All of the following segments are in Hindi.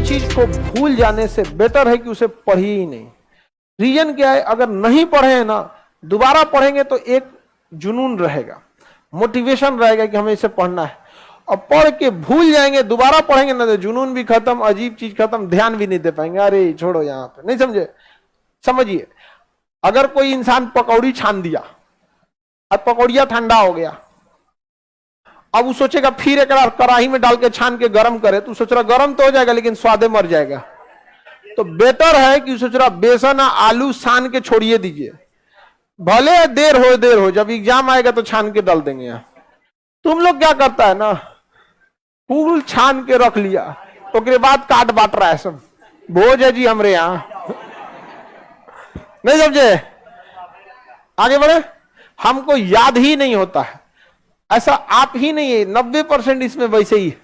चीज को भूल जाने से बेटर है कि उसे पढ़िए ही नहीं। रीजन क्या है, अगर नहीं पढ़े हैं ना, दोबारा पढ़ेंगे तो एक जुनून रहेगा, मोटिवेशन रहेगा कि हमें इसे पढ़ना है, और पढ़ के भूल जाएंगे, दोबारा पढ़ेंगे ना तो जुनून भी खत्म, अजीब चीज खत्म, ध्यान भी नहीं दे पाएंगे, अरे छोड़ो यहाँ पे, नहीं समझे। समझिए, अगर कोई इंसान पकौड़ी छान दिया, अब पकौड़िया ठंडा हो गया, अब वो सोचेगा फिर एक कढ़ाई में डाल के छान के गर्म करे, तो सोच रहा गर्म तो हो जाएगा लेकिन स्वादे मर जाएगा। तो बेटर है कि सोच रहा बेसन आलू छान के छोड़िए दीजिए, भले देर हो, जब एग्जाम आएगा तो छान के डाल देंगे। यहाँ तुम लोग क्या करता है ना, फूल छान के रख लिया, तो के बाद काट बांट रहा है, सब भोज है जी हमरे यहाँ, नहीं समझे। आगे बढ़े, हमको याद ही नहीं होता है, ऐसा आप ही नहीं है, 90% इसमें वैसे ही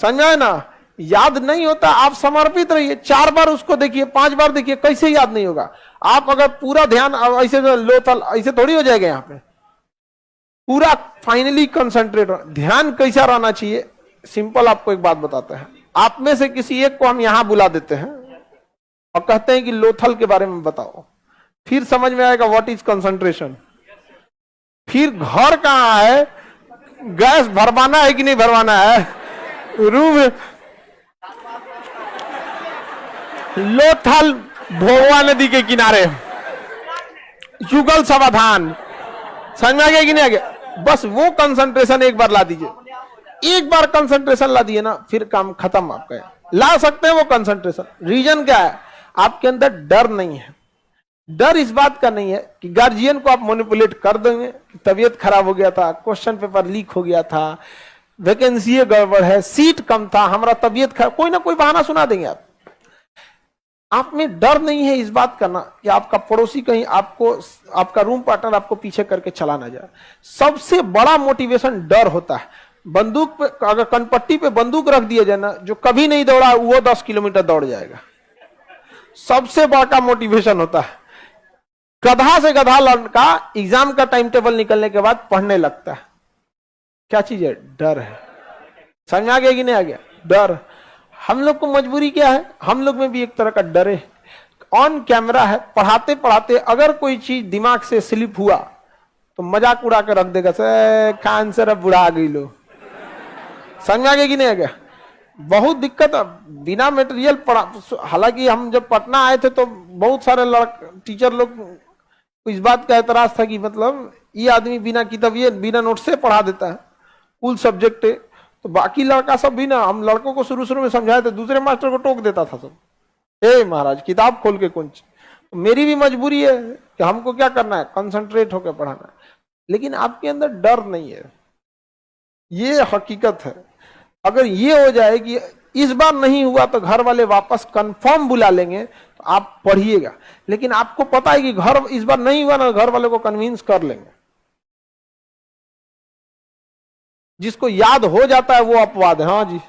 समझा है ना, याद नहीं होता। आप समर्पित रहिए, 4 बार उसको देखिए, 5 बार देखिए, कैसे याद नहीं होगा। आप अगर पूरा ध्यान ऐसे लोथल ऐसे थोड़ी हो जाएगा, यहाँ पे पूरा फाइनली कंसंट्रेट, ध्यान कैसा रहना चाहिए। सिंपल आपको एक बात बताते हैं, आप में से किसी एक को हम यहां बुला देते हैं और कहते हैं कि लोथल के बारे में बताओ, फिर समझ में आएगा व्हाट इज कंसंट्रेशन। फिर घर कहां है, गैस भरवाना है कि नहीं भरवाना है, रूम लोथल भोगवा नदी के किनारे, युगल समाधान, समझ में आ गया कि नहीं आ गया। बस वो कंसंट्रेशन एक बार ला दीजिए, एक बार कंसंट्रेशन ला दिए ना, फिर काम खत्म आपका। ला सकते हैं वो कंसंट्रेशन। रीजन क्या है, आपके अंदर डर नहीं है। डर इस बात का नहीं है कि गार्जियन को आप मैनिपुलेट कर देंगे, तबीयत खराब हो गया था, क्वेश्चन पेपर लीक हो गया था, वैकेंसी गड़बड़ है, सीट कम था, हमारा तबीयत खराब, कोई ना कोई बहाना सुना देंगे। आप में डर नहीं है इस बात का ना कि आपका पड़ोसी कहीं आपको, आपका रूम पार्टनर आपको पीछे करके चला ना जाए। सबसे बड़ा मोटिवेशन डर होता है। बंदूक पे, अगर कनपट्टी पे बंदूक रख दिया जाए ना, जो कभी नहीं दौड़ा वो 10 किलोमीटर दौड़ जाएगा। सबसे बड़ा मोटिवेशन होता है। गधा से गधा लड़का एग्जाम का टाइम टेबल निकलने के बाद पढ़ने लगता है। क्या चीज है, डर है। समझ में आ गया कि नहीं आ गया, डर। हम लोग को मजबूरी क्या है, हम लोग में भी एक तरह का डर है। ऑन कैमरा है, पढ़ाते पढ़ाते अगर कोई चीज दिमाग से स्लिप हुआ तो मजाक उड़ा के रख देगा, से खान सर अब बुढ़ा गई लो। समझ में आ गया कि नहीं आ गया। बहुत दिक्कत, बिना मटेरियल पढ़ा। हालांकि हम जब पटना आए थे तो बहुत सारे टीचर लोग इस बात का एतराज था कि मतलब ये आदमी बिना किताब, ये बिना नोट से पढ़ा देता है, कुल सब्जेक्ट है। तो बाकी लड़का सब भी ना, हम लड़कों को शुरू में समझाए थे, दूसरे मास्टर को टोक देता था सब, ए महाराज किताब खोल के कुंज। तो मेरी भी मजबूरी है कि हमको क्या करना है, कंसंट्रेट होकर पढ़ाना है। लेकिन आपके अंदर डर नहीं है, ये हकीकत है। अगर ये हो जाए कि इस बार नहीं हुआ तो घर वाले वापस कंफर्म बुला लेंगे, तो आप पढ़िएगा। लेकिन आपको पता है कि घर इस बार नहीं हुआ ना, घर वाले को कन्विंस कर लेंगे। जिसको याद हो जाता है वो अपवाद है। हाँ जी।